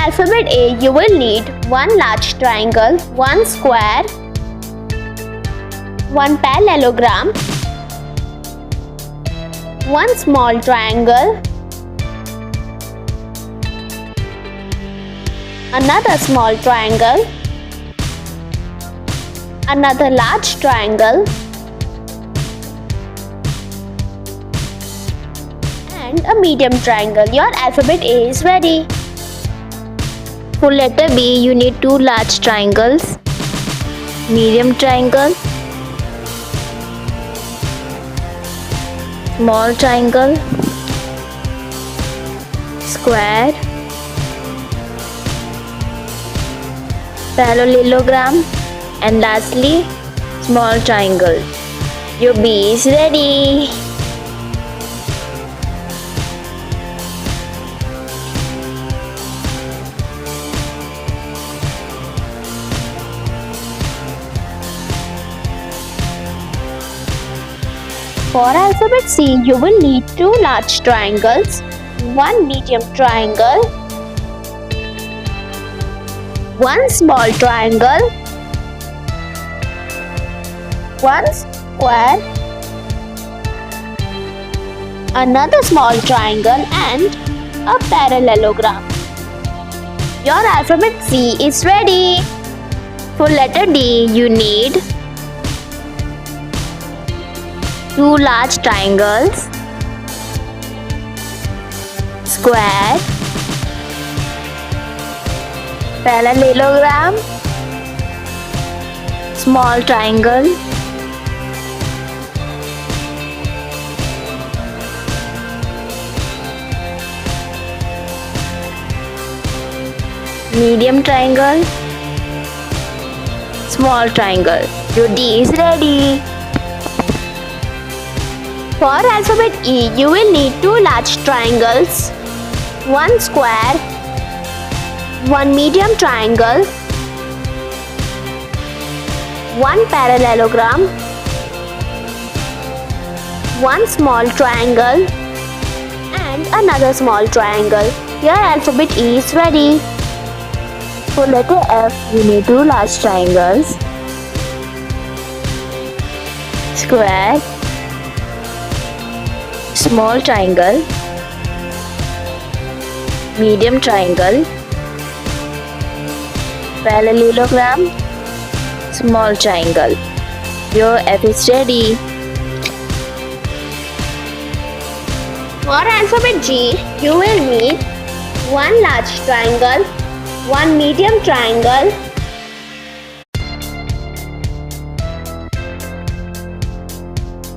alphabet A, you will need one large triangle, one square, one parallelogram, one small triangle, another small triangle, another large triangle, and a medium triangle. Your alphabet A is ready. For letter B, you need two large triangles, medium triangle, small triangle, square, parallelogram, and lastly, small triangle. Your B is ready. For alphabet C, you will need two large triangles, one medium triangle, one small triangle, one square, another small triangle, and a parallelogram. Your alphabet C is ready. For letter D, you need two large triangles, square, parallelogram, small triangle, medium triangle, small triangle. Your D is ready. For alphabet E, you will need two large triangles, one square, one medium triangle, one parallelogram, one small triangle, and another small triangle. Your alphabet E is ready. For letter F, you need two large triangles, square, small triangle, medium triangle, parallelogram, small triangle. Your F is ready. For alphabet G, you will need one large triangle, one medium triangle,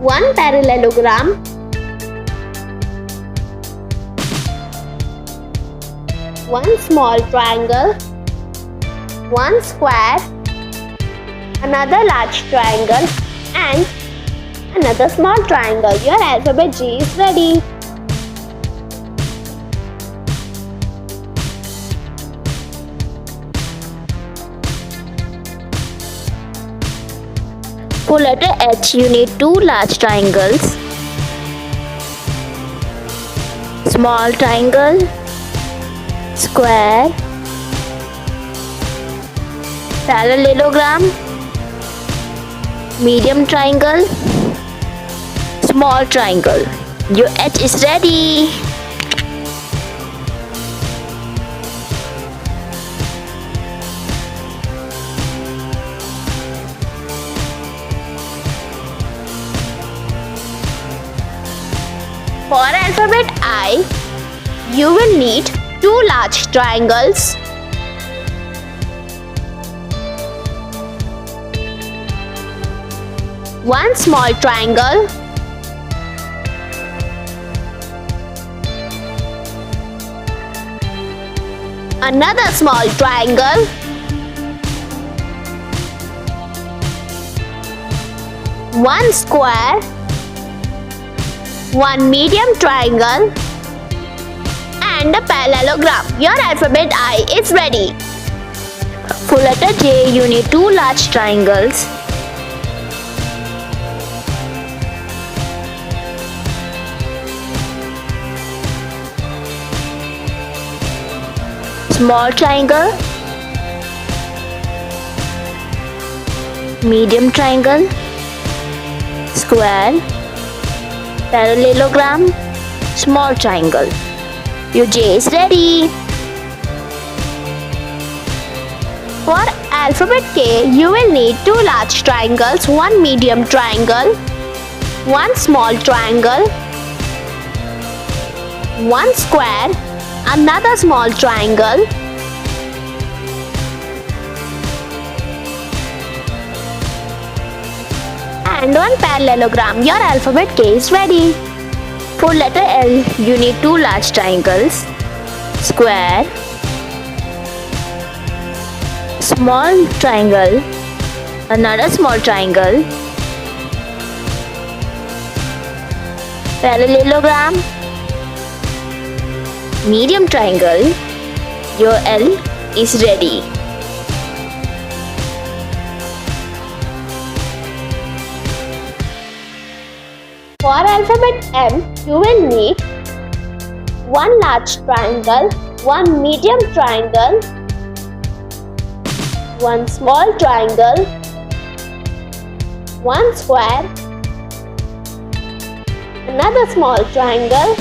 one parallelogram, one small triangle, one square, another large triangle, and another small triangle. Your alphabet G is ready. For letter H, you need two large triangles, small triangle, square, parallelogram, medium triangle, small triangle. Your H is ready. For alphabet I, you will need two large triangles, one small triangle, another small triangle, one square, one medium triangle, and a parallelogram. Your alphabet I is ready. For letter J, you need two large triangles, small triangle, medium triangle, square, parallelogram, small triangle. Your J is ready. For alphabet K, you will need 2 large triangles, 1 medium triangle, 1 small triangle, 1 square, another small triangle, and 1 parallelogram. Your alphabet K is ready. For letter L, you need 2 large triangles, square, small triangle, another small triangle, parallelogram, medium triangle. Your L is ready. For alphabet M, you will need 1 large triangle, 1 medium triangle, 1 small triangle, 1 square, another small triangle,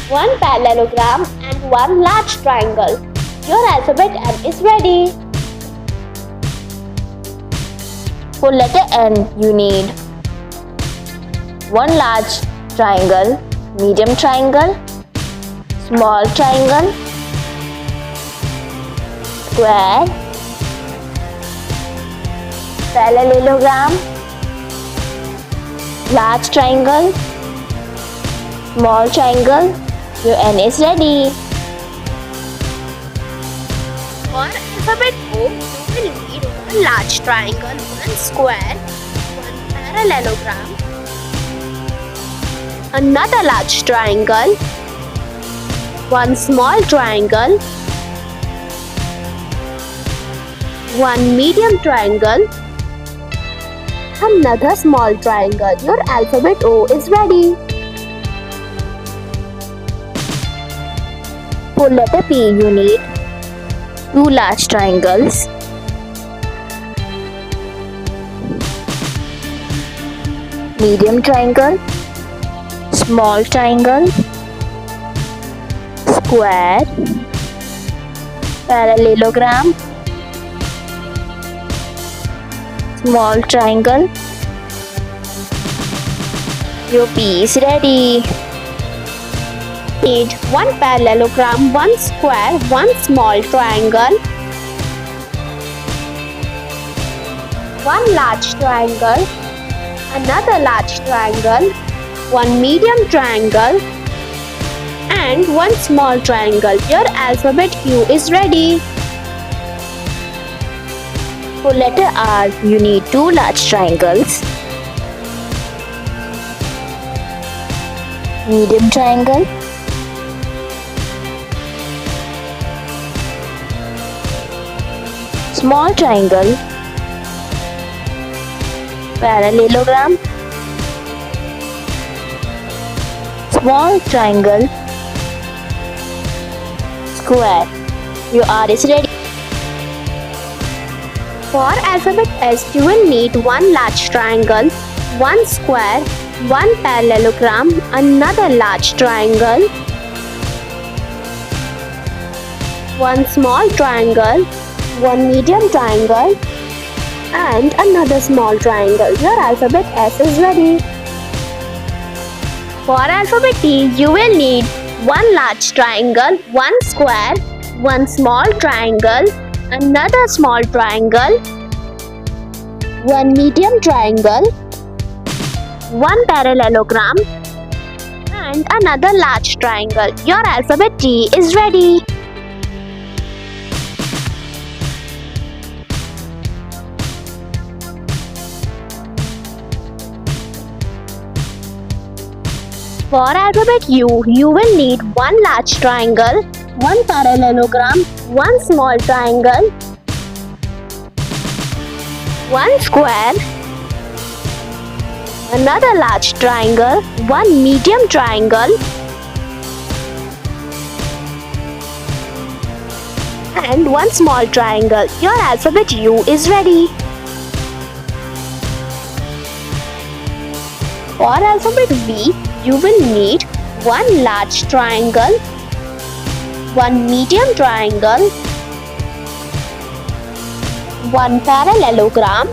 1 parallelogram and 1 large triangle. Your alphabet M is ready. For letter N, you need 1 large triangle, medium triangle, small triangle, square, parallelogram, large triangle, small triangle. Your N is ready. For alphabet O, you will need 1 large triangle, 1 square, 1 parallelogram, another large triangle, 1 small triangle, 1 medium triangle, another small triangle. Your alphabet O is ready. For letter P, you need 2 large triangles, medium triangle, small triangle, square, parallelogram, small triangle. Your P is ready. Need 1 parallelogram, 1 square, 1 small triangle, 1 large triangle, another large triangle, 1 medium triangle and 1 small triangle. Your alphabet Q is ready. For letter R, you need 2 large triangles, medium triangle, small triangle, parallelogram, small triangle, square. Your R is ready. For alphabet S, you will need 1 large triangle, 1 square, 1 parallelogram, another large triangle, 1 small triangle, 1 medium triangle and another small triangle. Your alphabet S is ready. For alphabet T, you will need 1 large triangle, 1 square, 1 small triangle, another small triangle, 1 medium triangle, 1 parallelogram and another large triangle. Your alphabet T is ready. For alphabet U, you will need 1 large triangle, 1 parallelogram, 1 small triangle, 1 square, another large triangle, 1 medium triangle, and one small triangle. Your alphabet U is ready. For alphabet V, you will need one large triangle, one medium triangle, one parallelogram,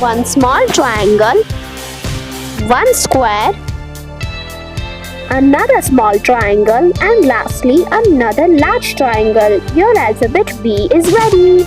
one small triangle, one square, another small triangle, and lastly another large triangle. Your alphabet V is ready.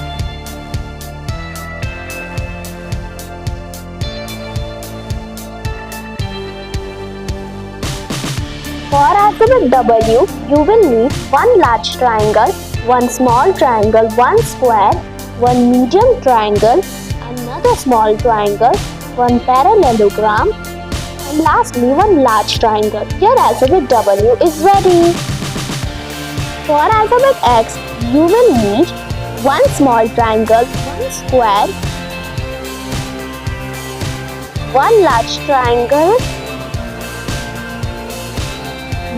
For alphabet W, you will need one large triangle, one small triangle, one square, one medium triangle, another small triangle, one parallelogram, and lastly one large triangle. Your alphabet W is ready. For alphabet X, you will need one small triangle, one square, one large triangle,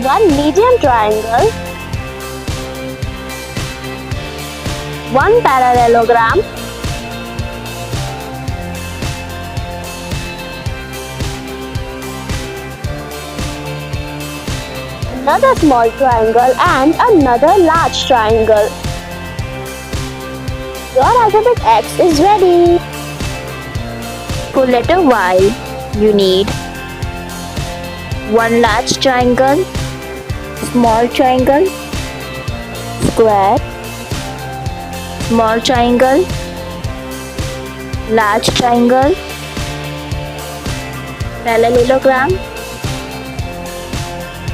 one medium triangle, one parallelogram, another small triangle, and another large triangle. Your alphabet X is ready. For letter Y, you need one large triangle, small triangle, square, small triangle, large triangle, parallelogram,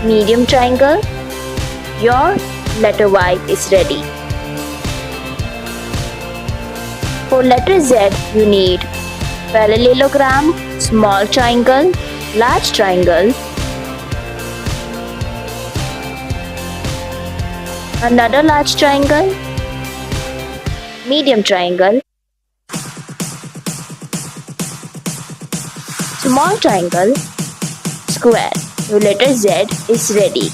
medium triangle. Your letter Y is ready. For letter Z, you need parallelogram, small triangle, large triangle, another large triangle, medium triangle, small triangle, square. Your letter Z is ready.